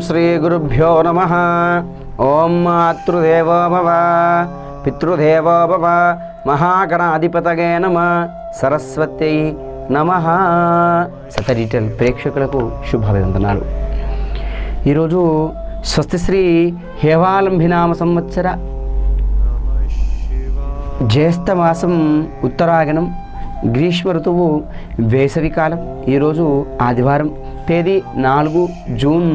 శ్రీ గురుభ్యో నమః. ఓం మాతృదేవో భవ పితృదేవో భవ మహాగణాధిపతగే నమః. సరస్వత్యై నమః. సతడిటల్ ప్రేక్షకులకు శుభాభివందనాలు. ఈరోజు స్వస్తిశ్రీ హేవాలంభినామ సంవత్సర జ్యేష్ఠమాసం ఉత్తరాయణం గ్రీష్మ ఋతువు వేసవికాలం. ఈరోజు ఆదివారం, తేదీ 4 జూన్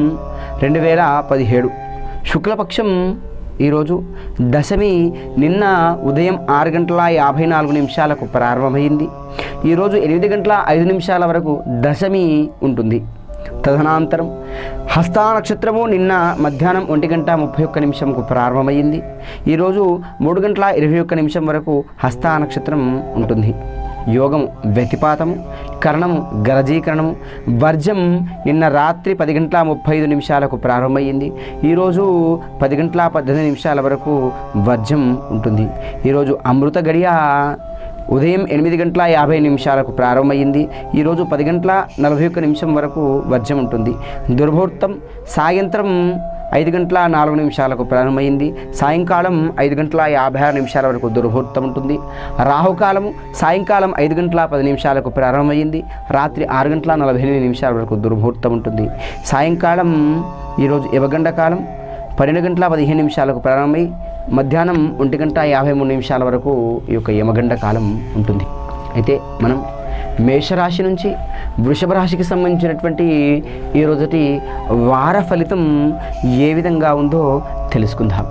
2017. శుక్లపక్షం. ఈరోజు దశమి నిన్న ఉదయం 6:54 ప్రారంభమైంది. ఈరోజు 8:05 వరకు దశమి ఉంటుంది. తదనంతరం హస్తా నక్షత్రము నిన్న మధ్యాహ్నం 1:31 ప్రారంభమైంది. ఈరోజు 3:21 వరకు హస్తా నక్షత్రం ఉంటుంది. యోగము వ్యతిపాతము, కరణము గరజీకరణము, వర్జం నిన్న రాత్రి 10:35 ప్రారంభమైంది. ఈరోజు 10:18 వరకు వర్జం ఉంటుంది. ఈరోజు అమృత గడియ ఉదయం 8:50 ప్రారంభమైంది. ఈరోజు 10:41 వరకు వర్జం ఉంటుంది. దుర్ముహూర్తం సాయంత్రం 5:04 ప్రారంభమైంది. సాయంకాలం 5:56 వరకు దుర్ముహూర్తం ఉంటుంది. రాహుకాలము సాయంకాలం 5:10 ప్రారంభమైంది. రాత్రి 6:48 వరకు దుర్ముహూర్తం ఉంటుంది. సాయంకాలం ఈరోజు యవగండ కాలం 12:15 ప్రారంభమై మధ్యాహ్నం 1:53 వరకు ఈ యొక్క యమగండ కాలం ఉంటుంది. అయితే మనం మేషరాశి నుంచి వృషభ రాశికి సంబంధించినటువంటి ఈ రోజుటి వార ఫలితం ఏ విధంగా ఉందో తెలుసుకుందాం.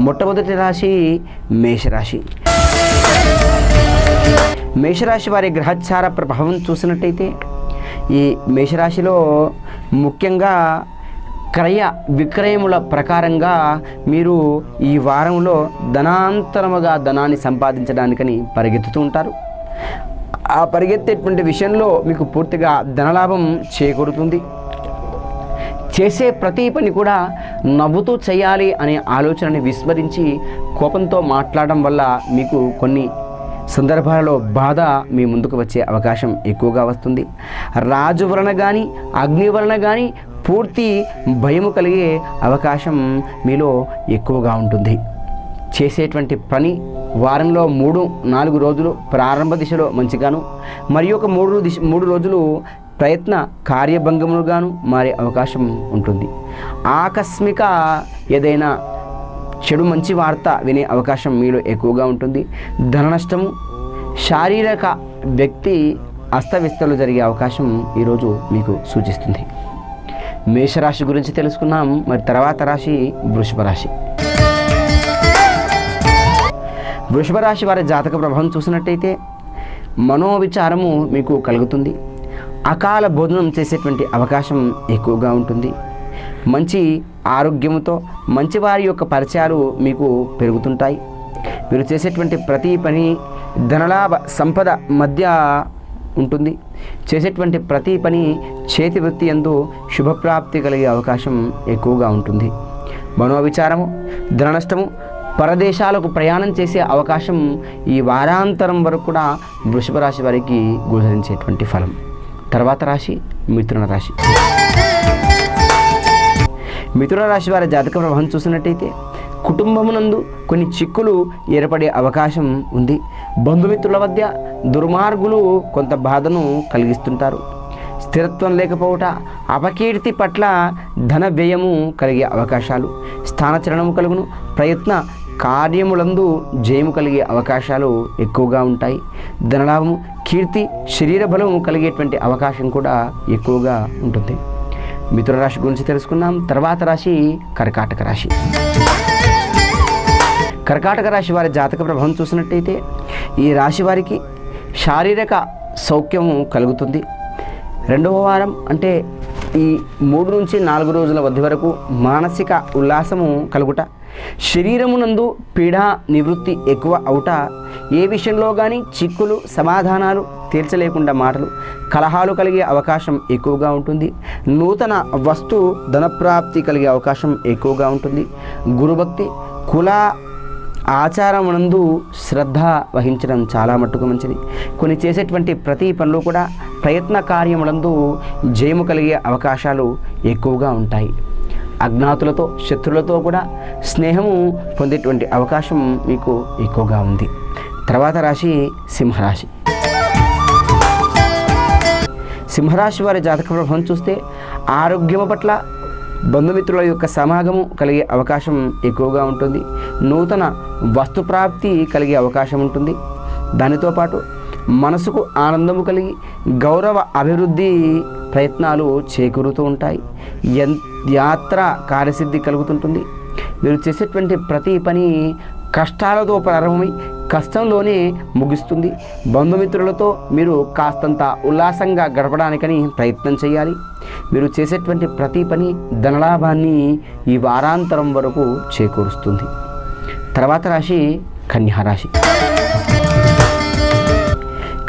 మొట్టమొదటి రాశి మేషరాశి. మేషరాశి వారి గ్రహచార ప్రభావం చూసినట్టయితే ఈ మేషరాశిలో ముఖ్యంగా క్రయ విక్రయముల ప్రకారంగా మీరు ఈ వారంలో ధనాంతరముగా ధనాన్ని సంపాదించడానికని పరిగెత్తుతూ ఉంటారు. ఆ పరిగెత్తేటువంటి విషయంలో మీకు పూర్తిగా ధనలాభం చేకూరుతుంది. చేసే ప్రతి పని కూడా నవ్వుతూ చేయాలి అనే ఆలోచనని విస్మరించి కోపంతో మాట్లాడడం వల్ల మీకు కొన్ని సందర్భాలలో బాధ మీ ముందుకు వచ్చే అవకాశం ఎక్కువగా వస్తుంది. రాజు వలన కానీ అగ్ని వలన కానీ పూర్తి భయము కలిగే అవకాశం మీలో ఎక్కువగా ఉంటుంది. చేసేటువంటి పని వారంలో 3-4 రోజులు ప్రారంభ దిశలో మంచిగాను, మరి ఒక 3 రోజులు ప్రయత్న కార్యభంగములుగాను మారే అవకాశం ఉంటుంది. ఆకస్మిక ఏదైనా చెడు మంచి వార్త వినే అవకాశం మీలో ఎక్కువగా ఉంటుంది. ధన నష్టము, శారీరక వ్యక్తి అస్తవ్యస్తలు జరిగే అవకాశం ఈరోజు మీకు సూచిస్తుంది. మేషరాశి గురించి తెలుసుకున్నాం. మరి తర్వాత రాశి వృషభ రాశి. వృషభ రాశి వారి జాతక ప్రభావం చూసినట్టయితే మనోవిచారము మీకు కలుగుతుంది. అకాల భోజనం చేసేటువంటి అవకాశం ఎక్కువగా ఉంటుంది. మంచి ఆరోగ్యముతో మంచి వారి యొక్క పరిచయాలు మీకు పెరుగుతుంటాయి. మీరు చేసేటువంటి ప్రతి పని ధనలాభ సంపద మధ్య ఉంటుంది. చేసేటువంటి ప్రతి పని చేతి వృత్తి యందు శుభప్రాప్తి కలిగే అవకాశం ఎక్కువగా ఉంటుంది. మనోవిచారము, ధన నష్టము, పరదేశాలకు ప్రయాణం చేసే అవకాశం ఈ వారాంతరం వరకు కూడా వృషభ రాశి వారికి గోచరించేటువంటి ఫలం. తర్వాత రాశి మిథున రాశి. మిథున రాశి వారి జాతక ప్రభావం చూసినట్టయితే కుటుంబమునందు కొన్ని చిక్కులు ఏర్పడే అవకాశం ఉంది. బంధుమిత్రుల మధ్య దుర్మార్గులు కొంత బాధను కలిగిస్తుంటారు. స్థిరత్వం లేకపోవట, అపకీర్తి పట్ల ధన వ్యయము కలిగే అవకాశాలు, స్థానచలనము కలుగును. ప్రయత్న కార్యములందు జయము కలిగే అవకాశాలు ఎక్కువగా ఉంటాయి. ధనలాభము, కీర్తి, శరీర బలము కలిగేటువంటి అవకాశం కూడా ఎక్కువగా ఉంటుంది. మిథున రాశి గురించి తెలుసుకున్నాం. తర్వాత రాశి కర్కాటక రాశి. కర్కాటక రాశి వారి జాతక ప్రభావం చూసినట్టయితే ఈ రాశి వారికి శారీరక సౌఖ్యము కలుగుతుంది. రెండవ వారం అంటే ఈ 3 నుంచి 4 రోజుల మధ్య వరకు మానసిక ఉల్లాసము కలుగుట, శరీరమునందు పీడ నివృత్తి ఎక్కువ అవుట, ఏ విషయంలో కానీ చిక్కులు సమాధానాలు తీర్చలేకుండా మాటలు కలహాలు కలిగే అవకాశం ఎక్కువగా ఉంటుంది. నూతన వస్తు ధనప్రాప్తి కలిగే అవకాశం ఎక్కువగా ఉంటుంది. గురుభక్తి కుల ఆచారమునందు శ్రద్ధ వహించడం చాలా మట్టుకు మంచిది. కొన్ని చేసేటువంటి ప్రతి పనులు కూడా ప్రయత్న కార్యములందు జయము కలిగే అవకాశాలు ఎక్కువగా ఉంటాయి. అజ్ఞాతులతో శత్రులతో కూడా స్నేహము పొందేటువంటి అవకాశం మీకు ఎక్కువగా ఉంది. తర్వాత రాశి సింహరాశి. సింహరాశి వారి జాతక ప్రభావం చూస్తే ఆరోగ్యము పట్ల బంధుమిత్రుల యొక్క సమాగము కలిగే అవకాశం ఎక్కువగా ఉంటుంది. నూతన వస్తుప్రాప్తి కలిగే అవకాశం ఉంటుంది. దానితో పాటు మనసుకు ఆనందము కలిగి గౌరవ అభివృద్ధి ప్రయత్నాలు చేకూరుతూ ఉంటాయి. యాత్ర కార్యసిద్ధి కలుగుతుంటుంది. మీరు చేసేటువంటి ప్రతి పని కష్టాలతో ప్రారంభమై కష్టంలోనే ముగిస్తుంది. బంధుమిత్రులతో మీరు కాస్తంత ఉల్లాసంగా గడపడానికని ప్రయత్నం చేయాలి. మీరు చేసేటువంటి ప్రతి పని ధనలాభాన్ని ఈ వారాంతరం వరకు చేకూరుస్తుంది. తర్వాత రాశి కన్యారాశి.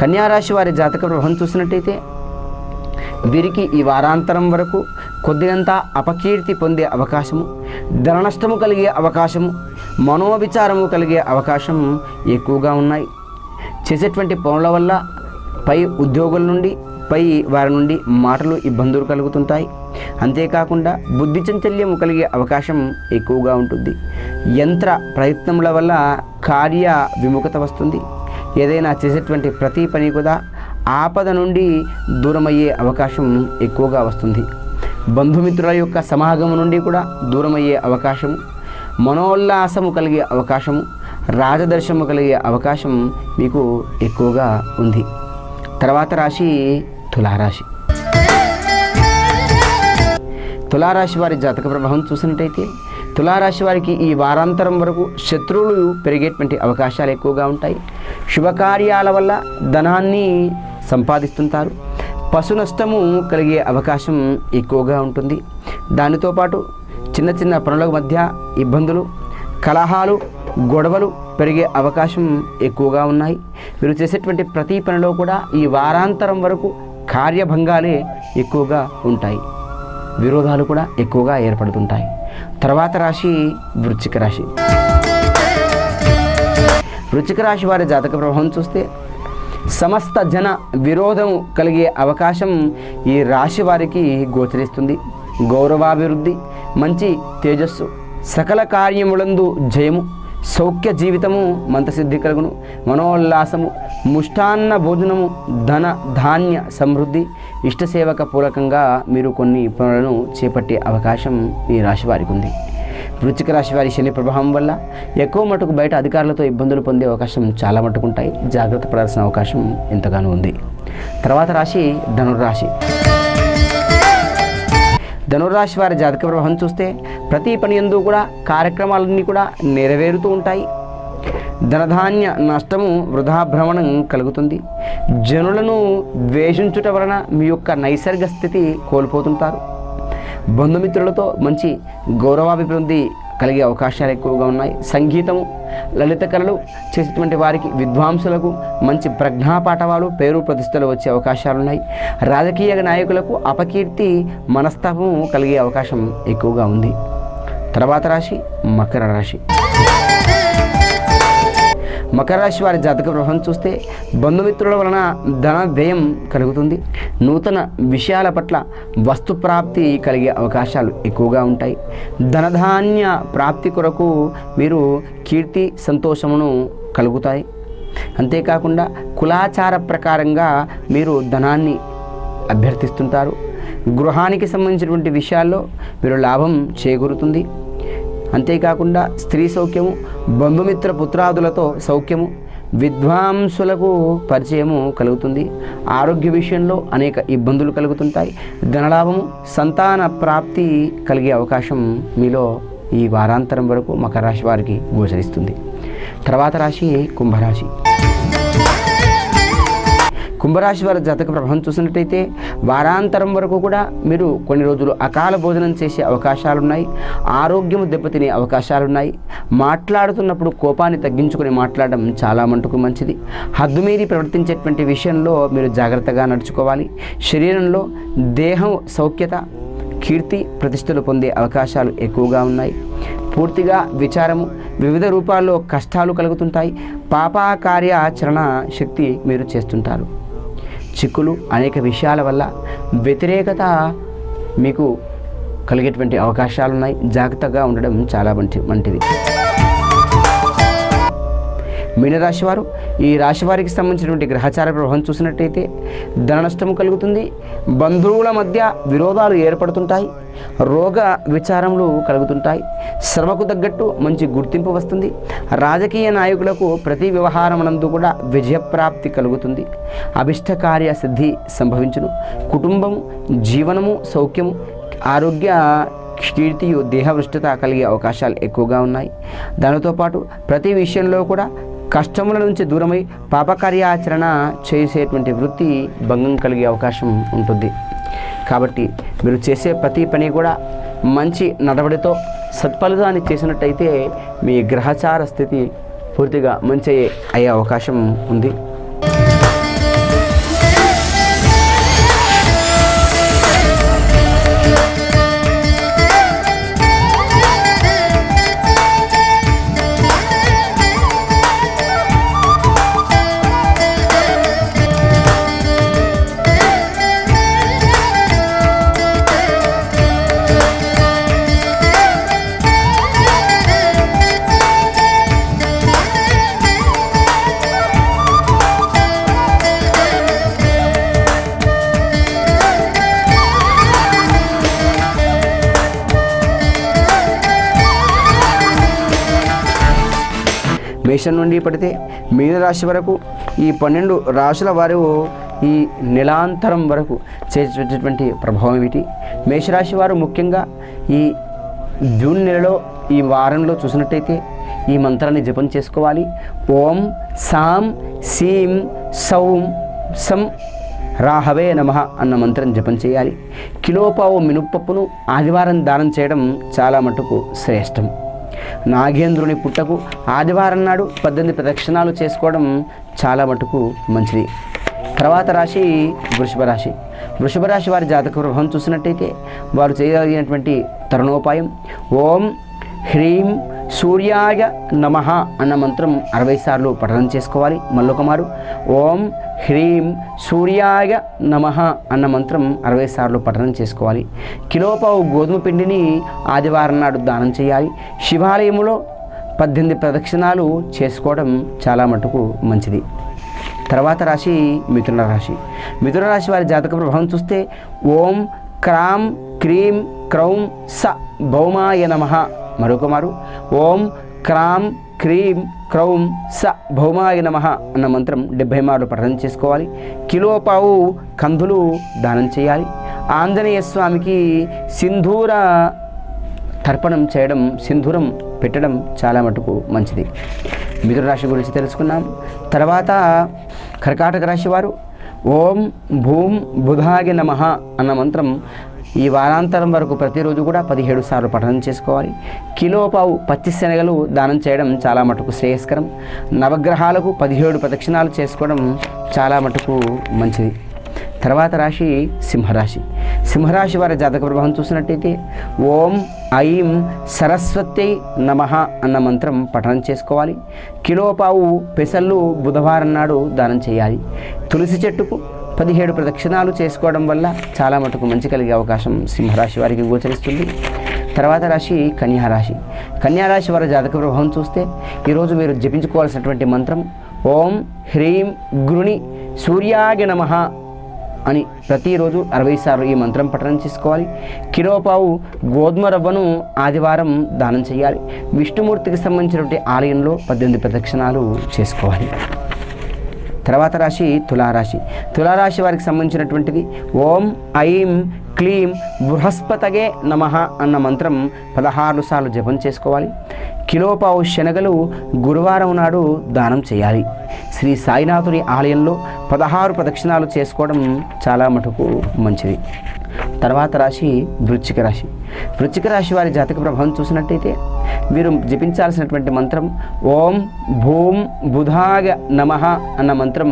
కన్యారాశి వారి జాతక ప్రభావం చూసినట్టయితే వీరికి ఈ వారాంతరం వరకు కొద్దిగంత అపకీర్తి పొందే అవకాశము, ధన నష్టము కలిగే అవకాశము, మనోవిచారము కలిగే అవకాశం ఎక్కువగా ఉన్నాయి. చేసేటువంటి పనుల వల్ల పై ఉద్యోగుల నుండి పై వారి నుండి మాటలు ఇబ్బందులు కలుగుతుంటాయి. అంతేకాకుండా బుద్ధి చాంచల్యము కలిగే అవకాశం ఎక్కువగా ఉంటుంది. యంత్ర ప్రయత్నముల వల్ల కార్య విముఖత వస్తుంది. ఏదైనా చేసేటువంటి ప్రతి పని కూడా ఆపద నుండి దూరమయ్యే అవకాశం ఎక్కువగా వస్తుంది. బంధుమిత్రుల యొక్క సమాగము నుండి కూడా దూరమయ్యే అవకాశము, మనోల్లాసము కలిగే అవకాశము, రాజదర్శనము కలిగే అవకాశం మీకు ఎక్కువగా ఉంది. తర్వాత రాశి తులారాశి. తులారాశి వారి జాతక ప్రభావం చూసినట్టయితే తులారాశి వారికి ఈ వారాంతరం వరకు శత్రువులు పెరిగేటువంటి అవకాశాలు ఎక్కువగా ఉంటాయి. శుభకార్యాల వల్ల ధనాన్ని సంపాదిస్తుంటారు. పశు నష్టము కలిగే అవకాశం ఎక్కువగా ఉంటుంది. దానితో పాటు చిన్న చిన్న పనుల మధ్య ఇబ్బందులు, కలహాలు, గొడవలు పెరిగే అవకాశం ఎక్కువగా ఉన్నాయి. మీరు చేసేటువంటి ప్రతి పనిలో కూడా ఈ వారాంతరం వరకు కార్యభంగాలే ఎక్కువగా ఉంటాయి. విరోధాలు కూడా ఎక్కువగా ఏర్పడుతుంటాయి. తర్వాత రాశి వృశ్చిక రాశి. వృశ్చిక రాశి వారి జాతక ప్రభావం చూస్తే సమస్త జన విరోధము కలిగే అవకాశం ఈ రాశి వారికి గోచరిస్తుంది. గౌరవాభివృద్ధి, మంచి తేజస్సు, సకల కార్యములందు జయము, సౌఖ్య జీవితము మంతసిద్ధి కలుగును. మనోల్లాసము, ముష్టాన్న భోజనము, ధన ధాన్య సమృద్ధి, ఇష్టసేవక పూలకంగా మీరు కొన్ని పనులను చేపట్టే అవకాశం ఈ రాశి వారికి ఉంది. వృశ్చిక రాశి వారి శని ప్రభావం వల్ల ఎక్కువ మటుకు బయట అధికారులతో ఇబ్బందులు పొందే అవకాశం చాలా మటుకు ఉంటాయి. జాగ్రత్త పడాల్సిన అవకాశం ఎంతగానో ఉంది. తర్వాత రాశి ధనుర్రాశి. ధనుర్రాశి వారి జాతక ప్రభావం చూస్తే ప్రతి పని యందు కూడా కార్యక్రమాలన్నీ కూడా నెరవేరుతూ ఉంటాయి. ధనధాన్య నష్టము, వృధా భ్రమణం కలుగుతుంది. జనులను ద్వేషించుట వలన మీ యొక్క నైసర్గ స్థితి కోల్పోతుంటారు. బంధుమిత్రులతో మంచి గౌరవాభివృద్ధి కలిగే అవకాశాలు ఎక్కువగా ఉన్నాయి. సంగీతము, లలిత కళలు చేసేటువంటి వారికి, విద్వాంసులకు మంచి ప్రజ్ఞాపాఠవాలు, పేరు ప్రతిష్టలు వచ్చే అవకాశాలు ఉన్నాయి. రాజకీయ నాయకులకు అపకీర్తి, మనస్తాపము కలిగే అవకాశం ఎక్కువగా ఉంది. తర్వాత రాశి మకర రాశి. మకర రాశి వారి జాతక ప్రభావం చూస్తే బంధుమిత్రుల వలన ధన వ్యయం కలుగుతుంది. నూతన విషయాల పట్ల వస్తు ప్రాప్తి కలిగే అవకాశాలు ఎక్కువగా ఉంటాయి. ధనధాన్య ప్రాప్తి కొరకు మీరు కీర్తి సంతోషమును కలుగుతాయి. అంతేకాకుండా కులాచార ప్రకారంగా మీరు ధనాన్ని అభ్యర్థిస్తుంటారు. గృహానికి సంబంధించినటువంటి విషయాల్లో మీరు లాభం చేకూరుతుంది. అంతేకాకుండా స్త్రీ సౌఖ్యము, బంధుమిత్ర పుత్రాదులతో సౌఖ్యము, విద్వాంసులకు పరిచయము కలుగుతుంది. ఆరోగ్య విషయంలో అనేక ఇబ్బందులు కలుగుతుంటాయి. ధనలాభము, సంతాన ప్రాప్తి కలిగే అవకాశం మీలో ఈ వారాంతరం వరకు మకర రాశి వారికి గోచరిస్తుంది. తర్వాత రాశి కుంభరాశి. కుంభరాశి వారి జాతక ప్రభావం చూసినట్టయితే వారాంతరం వరకు కూడా మీరు కొన్ని రోజులు అకాల భోజనం చేసే అవకాశాలున్నాయి. ఆరోగ్యం దెబ్బతినే అవకాశాలున్నాయి. మాట్లాడుతున్నప్పుడు కోపాన్ని తగ్గించుకొని మాట్లాడడం చాలా మటుకు మంచిది. హద్దుమీరి ప్రవర్తించేటువంటి విషయంలో మీరు జాగ్రత్తగా నడుచుకోవాలి. శరీరంలో దేహం సౌఖ్యత, కీర్తి ప్రతిష్టలు పొందే అవకాశాలు ఎక్కువగా ఉన్నాయి. పూర్తిగా విచారము, వివిధ రూపాల్లో కష్టాలు కలుగుతుంటాయి. పాపకార్యాచరణ శక్తి మీరు చేస్తుంటారు. చిక్కులు, అనేక విషయాల వల్ల వ్యతిరేకత మీకు కలిగేటువంటి అవకాశాలు ఉన్నాయి. జాగ్రత్తగా ఉండడం చాలా మంచిది. మీనరాశి వారు, ఈ రాశి వారికి సంబంధించినటువంటి గ్రహచార ప్రభావం చూసినట్టయితే ధన నష్టం కలుగుతుంది. బంధువుల మధ్య విరోధాలు ఏర్పడుతుంటాయి. రోగ విచారములు కలుగుతుంటాయి. శ్రమకు తగ్గట్టు మంచి గుర్తింపు వస్తుంది. రాజకీయ నాయకులకు ప్రతి వ్యవహారమునందు కూడా విజయప్రాప్తి కలుగుతుంది. అభిష్ట కార్య సిద్ధి సంభవించును. కుటుంబము, జీవనము, సౌఖ్యము, ఆరోగ్య, కీర్తియు, దేహవృష్టత కలిగే అవకాశాలు ఎక్కువగా ఉన్నాయి. దానితో పాటు ప్రతి విషయంలో కూడా కష్టముల నుంచి దూరమై పాపకార్యాచరణ చేసేటువంటి వృత్తి భంగం కలిగే అవకాశం ఉంటుంది. కాబట్టి మీరు చేసే ప్రతి పని కూడా మంచి నడవడితో సత్ఫలితాన్ని చేసినట్టయితే మీ గ్రహచార స్థితి పూర్తిగా మంచి అయ్యే అవకాశం ఉంది. మేషం నుండి పడితే మీనరాశి వరకు ఈ 12 రాశుల వారు ఈ నెలాంతరం వరకు చేసేటటువంటి ప్రభావం ఏమిటి? మేషరాశి వారు ముఖ్యంగా ఈ జూన్ నెలలో ఈ వారంలో చూసినట్టయితే ఈ మంత్రాన్ని జపం చేసుకోవాలి. ఓం సాం సీం సౌం సం రాహవే నమః అన్న మంత్రం జపం చేయాలి. కిలోపావు మినుపప్పును ఆదివారం దానం చేయడం చాలా మటుకు శ్రేష్టం. నాగేంద్రుని పుట్టకు ఆదివారం నాడు 18 ప్రదక్షిణాలు చేసుకోవడం చాలా మటుకు మంచిది. తర్వాత రాశి వృషభ రాశి. వృషభ రాశి వారి జాతక ప్రభావం చూసినట్టయితే వారు చేయగలిగినటువంటి తరుణోపాయం ఓం హ్రీం సూర్యాయ నమః అన్న మంత్రం 60 సార్లు పఠనం చేసుకోవాలి. మళ్ళొకమారు ఓం హ్రీం సూర్యాయ నమః అన్న మంత్రం 60 సార్లు పఠనం చేసుకోవాలి. కిలోపావు గోధుమ పిండిని ఆదివారం నాడు దానం చేయాలి. శివాలయములో 18 ప్రదక్షిణాలు చేసుకోవడం చాలా మటుకు మంచిది. తర్వాత రాశి మిథున రాశి. మిథున రాశి వారి జాతక ప్రభావం చూస్తే ఓం క్రాం క్రీం క్రౌం స భౌమాయ నమః. మరొకమారు ఓం క్రాం క్రీం క్రౌం స భౌమాయ నమః అన్న మంత్రం 70 మార్లు పఠనం చేసుకోవాలి. కిలోపావు కందులు దానం చేయాలి. ఆంజనేయ స్వామికి సింధూర తర్పణం చేయడం, సింధూరం పెట్టడం చాలా మటుకు మంచిది. మిథున రాశి గురించి తెలుసుకున్నాం. తర్వాత కర్కాటక రాశి వారు ఓం భూం బుధాయ నమః అన్న మంత్రం ఈ వారాంతరం వరకు ప్రతిరోజు కూడా 17 సార్లు పఠనం చేసుకోవాలి. కిలోపావు పచ్చి శనగలు దానం చేయడం చాలా మటుకు శ్రేయస్కరం. నవగ్రహాలకు 17 ప్రదక్షిణాలు చేసుకోవడం చాలా మటుకు మంచిది. తర్వాత రాశి సింహరాశి. సింహరాశి వారి జాతక ప్రభావం చూసినట్టయితే ఓం ఐం సరస్వత్యై నమః అన్న మంత్రం పఠనం చేసుకోవాలి. కిలోపావు పెసళ్ళు బుధవారం నాడు దానం చేయాలి. తులసి చెట్టుకు 17 ప్రదక్షిణాలు చేసుకోవడం వల్ల చాలా మటుకు మంచి కలిగే అవకాశం సింహరాశి వారికి గోచరిస్తుంది. తర్వాత రాశి కన్యారాశి. కన్యారాశి వారి జాతక ప్రభావం చూస్తే ఈరోజు మీరు జపించుకోవాల్సినటువంటి మంత్రం ఓం హ్రీం గురుని సూర్యాయ నమః అని ప్రతిరోజు 60 సార్లు ఈ మంత్రం పఠనం చేసుకోవాలి. కిలోపావు గోధుమ రవ్వను ఆదివారం దానం చేయాలి. విష్ణుమూర్తికి సంబంధించినటువంటి ఆలయంలో 18 ప్రదక్షిణాలు చేసుకోవాలి. తర్వాత రాశి తులారాశి. తులారాశి వారికి సంబంధించినటువంటిది ఓం ఐం క్లీం బృహస్పతగే నమః అన్న మంత్రం 16 సార్లు జపం చేసుకోవాలి. కిలోపావు శనగలు గురువారం నాడు దానం చేయాలి. శ్రీ సాయినాథుని ఆలయంలో 16 ప్రదక్షిణాలు చేసుకోవడం చాలా మటుకు మంచిది. తర్వాత రాశి వృశ్చిక రాశి. వృశ్చిక రాశి వారి జాతక ప్రభావం చూసినట్టయితే వీరు జపించాల్సినటువంటి మంత్రం ఓం భూం బుధాయ నమః అన్న మంత్రం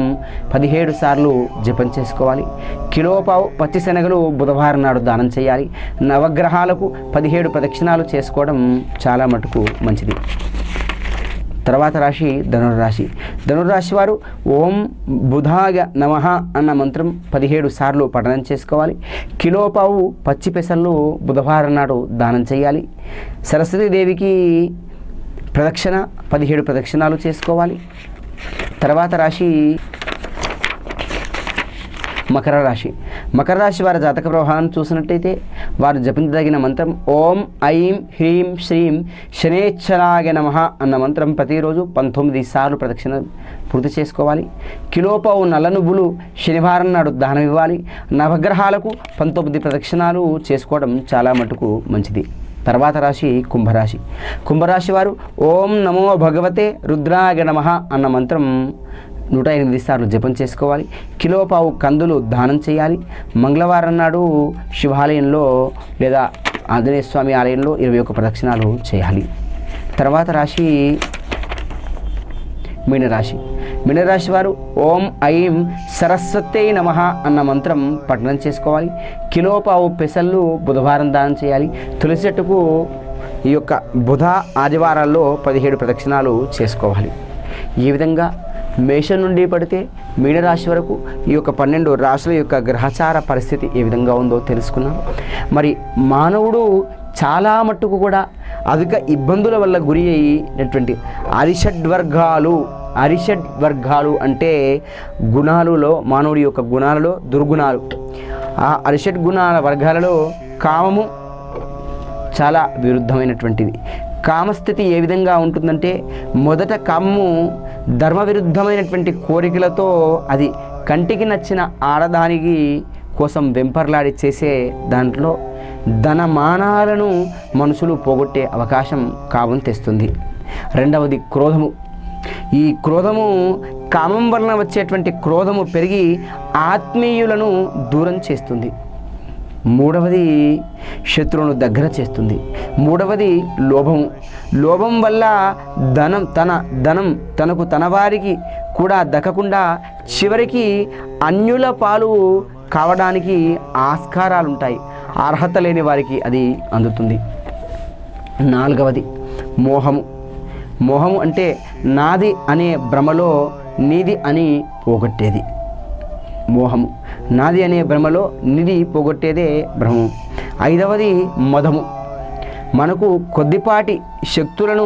17 సార్లు జపం చేసుకోవాలి. కిలోపావు పచ్చి శనగలు బుధవారం నాడు దానం చేయాలి. నవగ్రహాలకు 17 ప్రదక్షిణాలు చేసుకోవడం చాలా మటుకు మంచిది. తర్వాత రాశి ధనుర్రాశి. ధనుర్రాశి వారు ఓం బుధాయ నమః అన్న మంత్రం 17 సార్లు పఠనం చేసుకోవాలి. కిలోపావు పచ్చి పెసళ్ళు బుధవారం నాడు దానం చేయాలి. సరస్వతీదేవికి ప్రదక్షిణ 17 ప్రదక్షిణాలు చేసుకోవాలి. తర్వాత రాశి మకర రాశి. మకర రాశి వారి జాతక ప్రవాహాన్ని చూసినట్టయితే వారు జపించదగిన మంత్రం ఓం ఐం హ్రీం శ్రీం శనేశ్వరాయ నమః అన్న మంత్రం ప్రతిరోజు 19 సార్లు ప్రదక్షిణ పూర్తి చేసుకోవాలి. కిలోపావు నల్ల నువ్వులు శనివారం నాడు దానం ఇవ్వాలి. నవగ్రహాలకు 19 ప్రదక్షిణాలు చేసుకోవడం చాలా మటుకు మంచిది. తర్వాత రాశి కుంభరాశి. కుంభరాశి వారు ఓం నమో భగవతే రుద్రాయ నమః అన్న మంత్రం 108 సార్లు జపం చేసుకోవాలి. కిలోపావు కందులు దానం చేయాలి. మంగళవారం నాడు శివాలయంలో లేదా ఆంజనేయ స్వామి ఆలయంలో 21 ప్రదక్షిణాలు చేయాలి. తర్వాత రాశి మీనరాశి. మీనరాశి వారు ఓం ఐం సరస్వత్యై నమః అన్న మంత్రం పఠనం చేసుకోవాలి. కిలోపావు పెసళ్ళు బుధవారం దానం చేయాలి. తులసి చెట్టుకు ఈ యొక్క బుధ ఆదివారాల్లో 17 ప్రదక్షిణాలు చేసుకోవాలి. ఈ విధంగా మేషం నుండి పడితే మీనరాశి వరకు ఈ యొక్క 12 రాశుల యొక్క గ్రహచార పరిస్థితి ఏ విధంగా ఉందో తెలుసుకున్నాం. మరి మానవుడు చాలా మట్టుకు కూడా అధిక ఇబ్బందుల వల్ల గురి అయినటువంటి అరిషడ్ వర్గాలు అంటే గుణాలలో మానవుడి యొక్క గుణాలలో దుర్గుణాలు. ఆ అరిషడ్ గుణాల వర్గాలలో కామము చాలా విరుద్ధమైనటువంటిది. కామస్థితి ఏ విధంగా ఉంటుందంటే మొదట కామము ధర్మ విరుద్ధమైనటువంటి కోరికలతో అది కంటికి నచ్చిన ఆడదానికి కోసం వెంపర్లాడి చేసే దాంట్లో ధనమానాలను మనుషులు పోగొట్టే అవకాశం కామం తెస్తుంది. రెండవది క్రోధము. ఈ క్రోధము కామం వలన వచ్చేటువంటి క్రోధము పెరిగి ఆత్మీయులను దూరం చేస్తుంది. మూడవది శత్రువును దగ్గర చేస్తుంది. మూడవది లోభము. లోభం వల్ల ధనం తనకు తన వారికి కూడా దక్కకుండా చివరికి అన్యుల పాలు కావడానికి ఆస్కారాలు ఉంటాయి. అర్హత లేని వారికి అది అందుతుంది. నాలుగవది మోహము. మోహము అంటే నాది అనే భ్రమలో నీది అని పోగొట్టేది. మోహము నాది అనే భ్రమలో నిధి పోగొట్టేదే భ్రమం. ఐదవది మదము. మనకు కొద్దిపాటి శక్తులను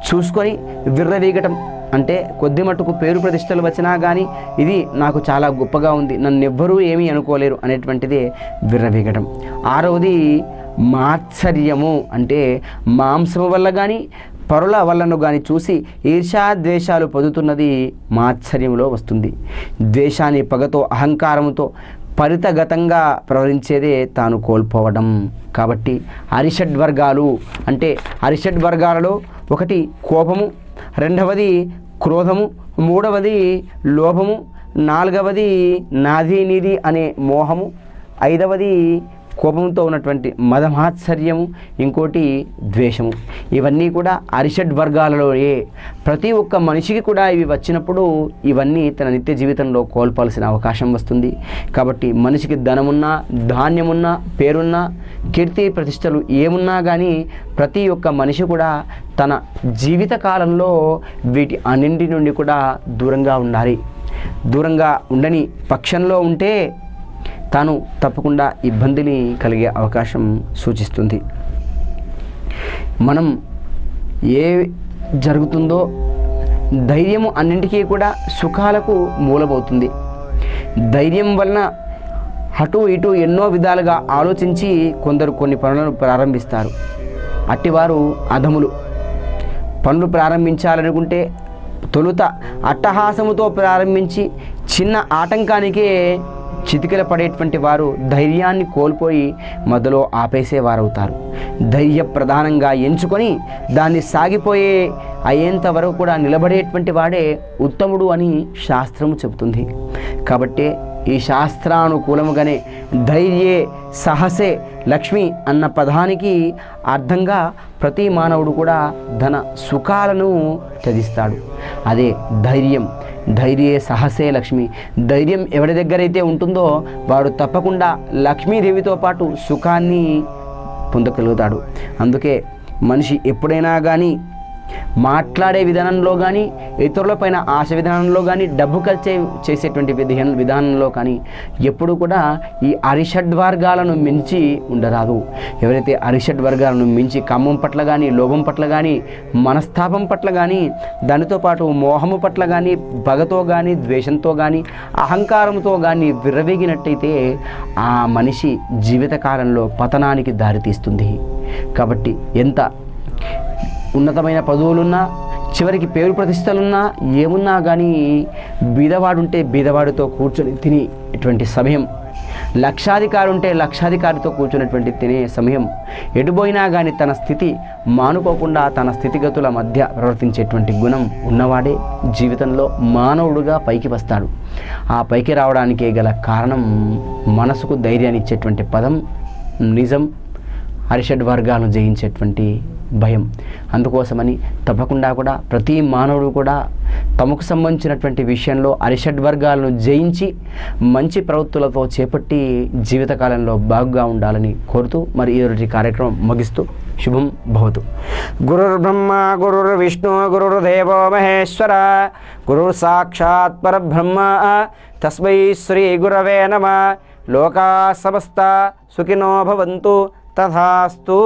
చూసుకొని విర్రవీగటం అంటే కొద్ది మట్టుకు పేరు ప్రతిష్టలు వచ్చినా కానీ ఇది నాకు చాలా గొప్పగా ఉంది, నన్ను ఎవ్వరూ ఏమీ అనుకోలేరు అనేటువంటిదే విర్రవీగటం. ఆరవది మాత్సర్యము అంటే మాంసము వల్ల కానీ పరుల వల్లను కానీ చూసి ఈర్ష్యాద్వేషాలు పొందుతున్నది మాత్సర్యంలో వస్తుంది. ద్వేషాన్ని పగతో అహంకారముతో పరితగతంగా ప్రవహించేదే తాను కోల్పోవడం. కాబట్టి అరిషడ్ వర్గాలు అంటే అరిషడ్ వర్గాలలో ఒకటి కోపము, రెండవది క్రోధము, మూడవది లోభము, నాలుగవది నాది నీది అనే మోహము, ఐదవది కోపంతో ఉన్నటువంటి మదమాత్సర్యము, ఇంకోటి ద్వేషము. ఇవన్నీ కూడా అరిషడ్ వర్గాలలో ప్రతి ఒక్క మనిషికి కూడా ఇవి వచ్చినప్పుడు ఇవన్నీ తన నిత్య జీవితంలో కోల్పోవాల్సిన అవకాశం వస్తుంది. కాబట్టి మనిషికి ధనమున్నా, ధాన్యమున్నా, పేరున్నా, కీర్తి ప్రతిష్టలు ఏమున్నా కానీ ప్రతి ఒక్క మనిషి కూడా తన జీవిత కాలంలో వీటి అన్నింటి నుండి కూడా దూరంగా ఉండాలి. దూరంగా ఉండని పక్షంలో ఉంటే తాను తప్పకుండా ఇబ్బందిని కలిగే అవకాశం సూచిస్తుంది. మనం ఏ జరుగుతుందో ధైర్యము అన్నింటికీ కూడా సుఖాలకు మూలమవుతుంది. ధైర్యం వలన అటు ఇటు ఎన్నో విధాలుగా ఆలోచించి కొందరు కొన్ని పనులను ప్రారంభిస్తారు. అట్టివారు అధములు. పనులు ప్రారంభించాలనుకుంటే తొలుత అట్టహాసముతో ప్రారంభించి చిన్న ఆటంకానికే చితికిల పడేటువంటి వారు ధైర్యాన్ని కోల్పోయి మధ్యలో ఆపేసేవారవుతారు. ధైర్య ప్రధానంగా ఎంచుకొని దాన్ని సాగిపోయే అయ్యేంత వరకు కూడా నిలబడేటువంటి వాడే ఉత్తముడు అని శాస్త్రము చెబుతుంది. కాబట్టి ఈ శాస్త్రానుకూలముగానే ధైర్యే సాహసే లక్ష్మి అన్న పదానికి అర్థంగా ప్రతి మానవుడు కూడా ధన సుఖాలను త్యజిస్తాడు. అదే ధైర్యం. ధైర్యే సాహసే లక్ష్మి. ధైర్యం ఎవరి దగ్గరైతే ఉంటుందో వాడు తప్పకుండా లక్ష్మీదేవితో పాటు సుఖాన్ని పొందగలుగుతాడు. అందుకే మనిషి ఎప్పుడైనా కానీ మాట్లాడే విధానంలో కానీ ఇతరులపైన ఆశ విధానంలో కానీ డబ్బు ఖర్చు చేసేటువంటి విధానంలో కానీ ఎప్పుడు కూడా ఈ అరిషడ్వర్గాలను మించి ఉండరాదు. ఎవరైతే అరిషడ్వర్గాలను మించి కామం పట్ల కానీ లోభం పట్ల కానీ మనస్తాపం పట్ల కానీ దానితో పాటు మోహము పట్ల కానీ పగతో కానీ ద్వేషంతో కానీ అహంకారంతో కానీ విర్రవీగినట్టయితే ఆ మనిషి జీవితకాలంలో పతనానికి దారితీస్తుంది. కాబట్టి ఎంత ఉన్నతమైన పదవులున్నా చివరికి పేరు ప్రతిష్టలున్నా ఏమున్నా కానీ బీదవాడుంటే బీదవాడితో కూర్చొని తిని ఇటువంటి సమయం, లక్షాధికారి ఉంటే లక్షాధికారితో కూర్చున్నటువంటి తినే సమయం, ఎటుపోయినా కానీ తన స్థితి మానుకోకుండా తన స్థితిగతుల మధ్య ప్రవర్తించేటువంటి గుణం ఉన్నవాడే జీవితంలో మానవుడుగా పైకి వస్తాడు. ఆ పైకి రావడానికే గల కారణం మనసుకు ధైర్యాన్ని ఇచ్చేటువంటి పదం నిజం, అరిషడ్వర్గాలను జయించేటువంటి భయం. అందుకోసమని తప్పకుండా కూడా ప్రతి మానవుడు కూడా తమకు సంబంధించినటువంటి విషయంలో అరిషడ్వర్గాలను జయించి మంచి ప్రవృత్తులతో చేపట్టి జీవితకాలంలో బాగుగా ఉండాలని కోరుతూ మరి ఈరోజు కార్యక్రమం ముగిస్తూ శుభం భవతు. గురుర్బ్రహ్మ గురుర్విష్ణు గురుర్దేవో మహేశ్వర గురుర్ సాక్షాత్ పరబ్రహ్మ తస్మై శ్రీ గురవే నమః. లోకా సమస్త సుఖినో భవంతు. తథాస్తు.